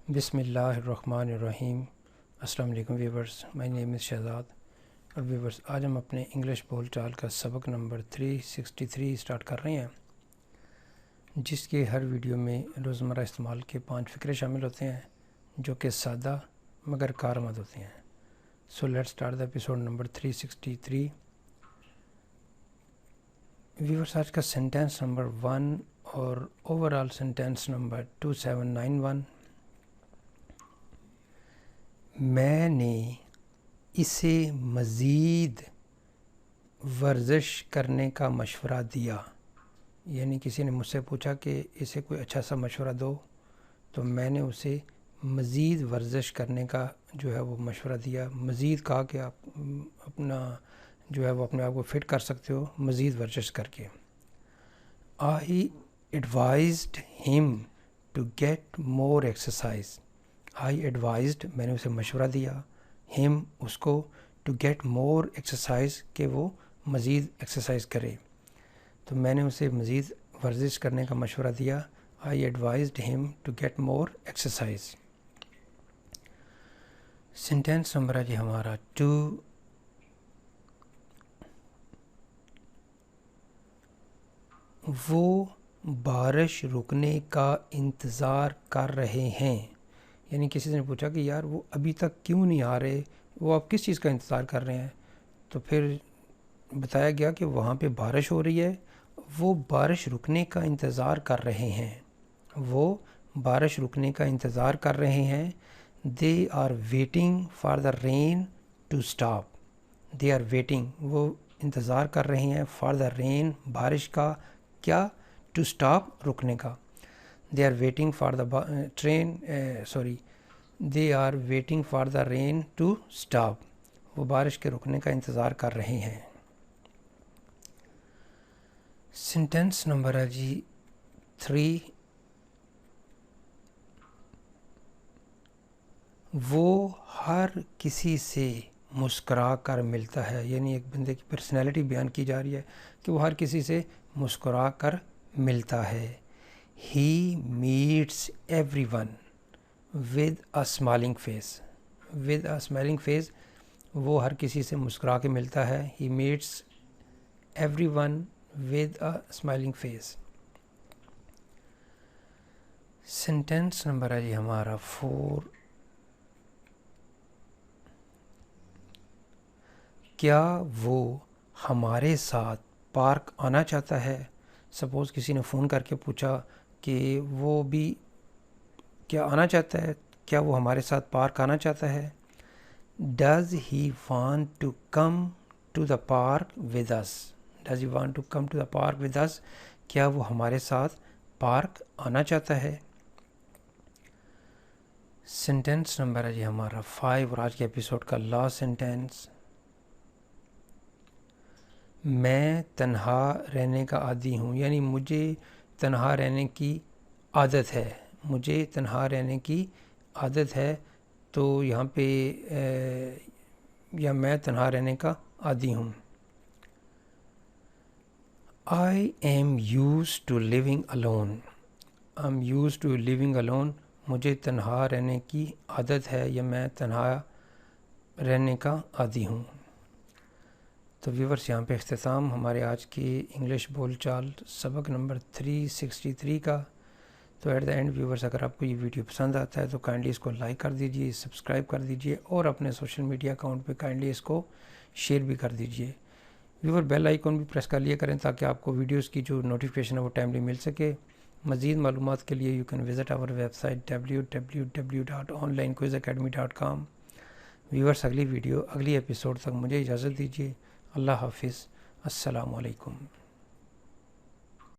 بسم اللہ الرحمن الرحیم۔ السلام علیکم ویورز، مائی نیم از شہزاد۔ اور ویورز، آج ہم اپنے انگلش بول چال کا سبق نمبر 363 اسٹارٹ کر رہے ہیں، جس کے ہر ویڈیو میں روزمرہ استعمال کے 5 فقرے شامل ہوتے ہیں جو کہ سادہ مگر کارآمد ہوتے ہیں۔ So let's start the episode number 363۔ Viewers, آج کا سینٹینس نمبر 1 اور اوور آل سینٹینس نمبر 2791۔ میں نے اسے مزید ورزش کرنے کا مشورہ دیا، یعنی کسی نے مجھ سے پوچھا کہ اسے کوئی اچھا سا مشورہ دو، تو میں نے اسے مزید ورزش کرنے کا جو ہے وہ مشورہ دیا۔ مزید کہا کہ آپ اپنا جو ہے وہ اپنے آپ کو فٹ کر سکتے ہو مزید ورزش کر کے۔ I advised him to get more exercise۔ میں نے اسے مشورہ دیا، him اس کو، to get more exercise کہ وہ مزید ایکسرسائز کرے، تو میں نے اسے مزید ورزش کرنے کا مشورہ دیا۔ I advised him to get more exercise۔ Sentence number ہے جی ہمارا 2۔ وہ بارش رکنے کا انتظار کر رہے ہیں، یعنی کسی نے پوچھا کہ یار وہ ابھی تک کیوں نہیں آ رہے، وہ آپ کس چیز کا انتظار کر رہے ہیں، تو پھر بتایا گیا کہ وہاں پہ بارش ہو رہی ہے، وہ بارش رکنے کا انتظار کر رہے ہیں، وہ بارش رکنے کا انتظار کر رہے ہیں۔ They are waiting for the rain to stop۔ They are waiting، وہ انتظار کر رہے ہیں for the rain، بارش کا، کیا، to stop، رکنے کا۔ They are waiting for the They are waiting for the rain to stop۔ وہ بارش کے رکنے کا انتظار کر رہے ہیں۔ سینٹینس نمبر ہے جی 3۔ وہ ہر کسی سے مسکرا کر ملتا ہے، یعنی ایک بندے کی پرسنالٹی بیان کی جا رہی ہے کہ وہ ہر کسی سے مسکرا کر ملتا ہے۔ He meets everyone with a smiling face۔ with a smiling face، وہ ہر کسی سے مسکرا کے ملتا ہے۔ He meets everyone with a smiling face۔ Sentence number ہے جی ہمارا 4۔ کیا وہ ہمارے ساتھ پارک آنا چاہتا ہے؟ سپوز کسی نے فون کر کے پوچھا کہ وہ بھی کیا آنا چاہتا ہے، کیا وہ ہمارے ساتھ پارک آنا چاہتا ہے؟ Does he want to come to the park with us؟ Does he want to come to the park with us؟ کیا وہ ہمارے ساتھ پارک آنا چاہتا ہے؟ سینٹینس نمبر ہے جی ہمارا 5 اور آج کے ایپیسوڈ کا لاسٹ سینٹینس۔ میں تنہا رہنے کا عادی ہوں، یعنی مجھے تنہا رہنے کی عادت ہے، مجھے تنہا رہنے کی عادت ہے، تو یہاں پہ یا میں تنہا رہنے کا عادی ہوں۔ I am used to living alone۔ I'm used to living alone، مجھے تنہا رہنے کی عادت ہے یا میں تنہا رہنے کا عادی ہوں۔ تو ویورز، یہاں پہ اختتام ہمارے آج کی انگلش بول چال سبق نمبر 363 کا۔ تو ایٹ دا اینڈ ویورز، اگر آپ کو یہ ویڈیو پسند آتا ہے تو کائنڈلی اس کو لائک کر دیجئے، سبسکرائب کر دیجئے اور اپنے سوشل میڈیا اکاؤنٹ پہ کائنڈلی اس کو شیئر بھی کر دیجئے۔ ویور، بیل آئیکن بھی پریس کر لیا کریں تاکہ آپ کو ویڈیوز کی جو نوٹیفیکیشن ہے وہ ٹائملی مل سکے۔ مزید معلومات کے لیے یو کین وزٹ آور ویب سائٹ www.onlinequizacademy.com۔ ویورز، اگلی ایپیسوڈ تک مجھے اجازت دیجیے۔ اللہ حافظ، السلام علیکم۔